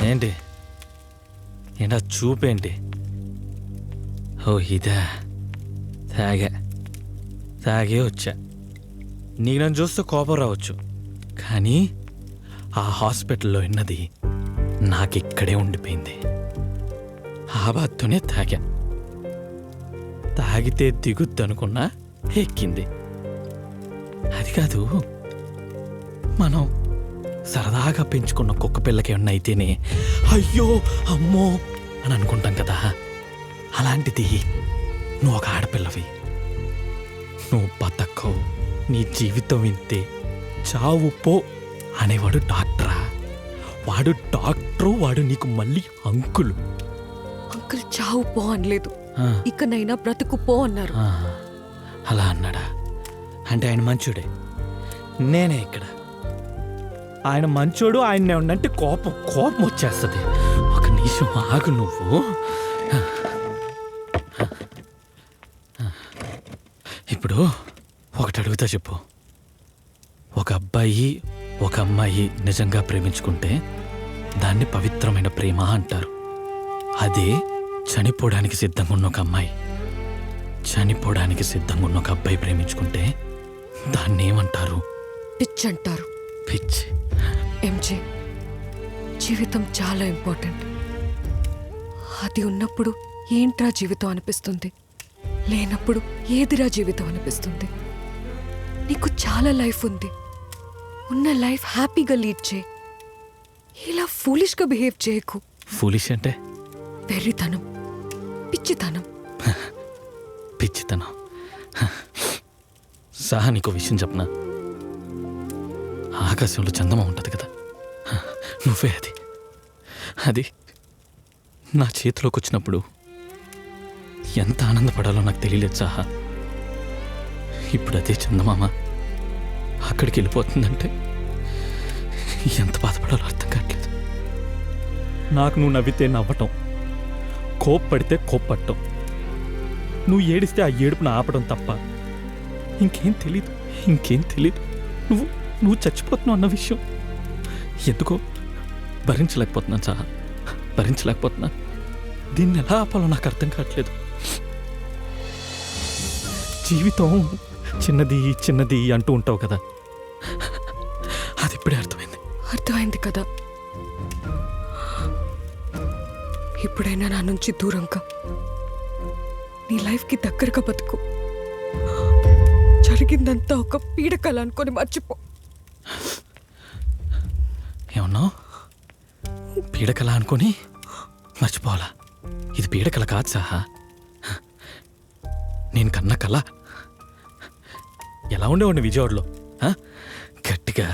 ఏంటి ఏంటా చూపేంటి? ఓ ఇదా, తాగే వచ్చా. నీకు నన్ను చూస్తే కోపం రావచ్చు, కానీ ఆ హాస్పిటల్లో విన్నది నాకిక్కడే ఉండిపోయింది. ఆ బాత్తోనే తాగితే దిగుద్దనుకున్నా ఎక్కింది. అది కాదు, మనం సరదాగా పెంచుకున్న కుక్క పిల్లకి ఏమన్నా అయితేనే అయ్యో అమ్మో అని అనుకుంటాం కదా. అలాంటిది నువ్వు ఒక ఆడపిల్లవి, నువ్వు బతక్కవు, నీ జీవితం ఇంతే, చావు పో అనేవాడు డాక్టరా? వాడు డాక్టరు, వాడు నీకు మళ్ళీ అంకుల్ చావు పో అనలేదు, ఇకనైనా బ్రతుకు పో అన్నారు. అలా అన్నాడా? అంటే ఆయన మంచోడే, నేనే ఇక్కడ. ఆయన మంచోడు, ఆయన్నే ఉండంటే కోపం వచ్చేస్తుంది. ఒక నిమిషం ఆగు నువ్వు. ఇప్పుడు ఒకటి అడుగుతా చెప్పు. ఒక అబ్బాయి ఒక అమ్మాయి నిజంగా ప్రేమించుకుంటే దాన్ని పవిత్రమైన ప్రేమ అంటారు. అదే చనిపోవడానికి సిద్ధంగా ఉన్న ఒక అమ్మాయి, చనిపోవడానికి సిద్ధంగా ఉన్న ఒక అబ్బాయి ప్రేమించుకుంటే దాన్ని ఏమంటారు? పిచ్చి అంటారు. పిచ్చి. ఎంజే, జీవితం చాలా ఇంపార్టెంట్. అది ఉన్నప్పుడు ఏంట్రా జీవితం అనిపిస్తుంది, లేనప్పుడు ఏదిరా జీవితం అనిపిస్తుంది. నీకు చాలా లైఫ్ ఉంది, ఉన్న లైఫ్ హ్యాపీగా లీడ్ చేయి. ఇలా ఫూలిష్గా బిహేవ్ చేయకు. ఫూలిష్ అంటే వెర్రితనం, పిచ్చితనం. పిచ్చితనం. సహా నీకు విషయం చెప్పనా? ఆకాశంలో చందమా ఉంటుంది కదా, నువ్వే అది నా చేతిలోకి వచ్చినప్పుడు ఎంత ఆనందపడాలో నాకు తెలియలేదు సహా. ఇప్పుడు అదే చందమామ అక్కడికి వెళ్ళిపోతుందంటే ఎంత బాధపడాలో అర్థం కావట్లేదు. నాకు నువ్వు నవ్వితే నవ్వటం, కోప్పడితే కోప్పట్టం, నువ్వు ఏడిస్తే ఆ ఏడుపును ఆపడం తప్ప ఇంకేం తెలీదు. నువ్వు చచ్చిపోతున్నావు అన్న విషయం ఎందుకో భరించలేకపోతున్నాను సహా, భరించలేకపోతున్నా. దీన్ని ఎలా ఆపాలో నాకు అర్థం కావట్లేదు. జీవితం చిన్నది అంటూ ఉంటావు కదా, అది ఇప్పుడే అర్థమైంది కదా. ఇప్పుడైనా నా నుంచి దూరంగా, నీ లైఫ్కి దగ్గరగా బతుకు. జరిగిందంతా ఒక పీడకల అనుకొని మర్చిపో. ఏమన్నావు? పీడకల అనుకొని మర్చిపోవాలా? ఇది పీడకల కాదు సహా, నేను కన్న కళ. ఎలా ఉండేవాడిని విజయవాడలో, గట్టిగా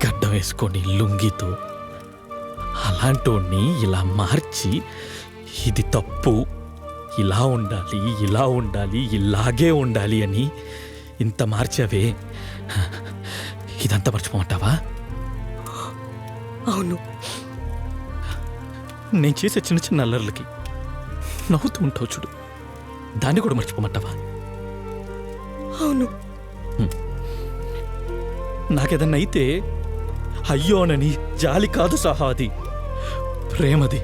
గడ్డం వేసుకొని లుంగితో. అలాంటోడిని ఇలా మార్చి ఇది తప్పు, ఇలా ఉండాలి, ఇలాగే ఉండాలి అని ఇంత మార్చావే, ఇదంతా మర్చిపోమంటావా? అవును. నేను చేసే చిన్న అల్లర్లకి నవ్వుతూ ఉంటావు చూడు, దాన్ని కూడా మర్చిపోమంటావా? అవును. నాకేదన్నా అయితే అయ్యోనని జాలి కాదు సహా, అది ప్రేమది.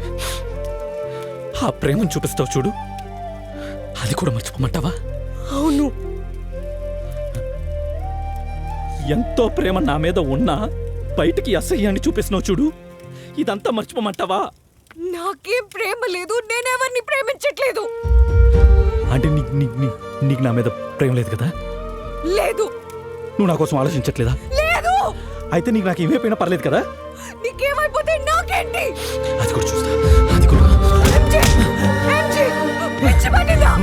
ఆ ప్రేమను చూపిస్తావు చూడు, అది కూడా మర్చిపోమంటావా? అవును. ఎంతో ప్రేమ నా మీద ఉన్నా బయటికి అసహ్యాన్ని చూపిస్తున్నావు చూడు, ఇదంతా మర్చిపోమంటావా? నాకేం ప్రేమ లేదు, నేనెవరిని ప్రేమించట్లేదు. అంటే నీకు నా మీద ప్రేమ లేదు కదా? లేదు. నువ్వు నా కోసం ఆలోచించట్లేదా? లేదు. అయితే నీకు నాకు ఏమైపోయినా పర్లేదు కదా? నీకేమైపోతే నాకేంటి? అది కూడా చూస్తా, అది కూడా.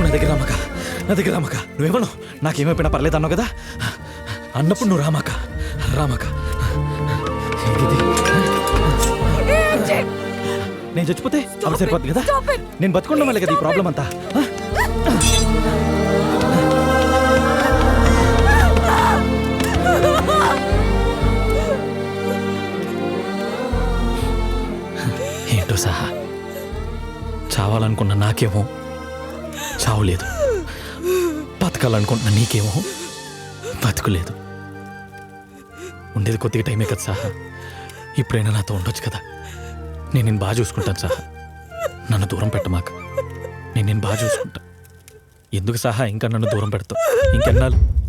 నా దగ్గర రామక, నువ్వేమన్నా నాకేమైపోయినా పర్లేదు అన్నావు కదా, అన్నప్పుడు నువ్వు రామాక. నేను చచ్చిపోతే అప్పుడు సరిపోతుంది కదా? నేను బతుకుండడం వల్లే కదా ఈ ప్రాబ్లం అంతా. ఏంటో సహా, చావాలనుకున్న నాకేమో చావులేదు, బతకాలనుకుంటున్న నీకేమో బతుకులేదు. ఉండేది కొద్దిగా టైమే కదా సహా, ఇప్పుడైనా నాతో ఉండొచ్చు కదా? నేను నేను బాగా చూసుకుంటాను సహా. నన్ను దూరం పెట్టమాక. నేను బాగా చూసుకుంటా. ఎందుకు సహా ఇంకా నన్ను దూరం పెడతావు? ఇంకెన్నాళ్ళు?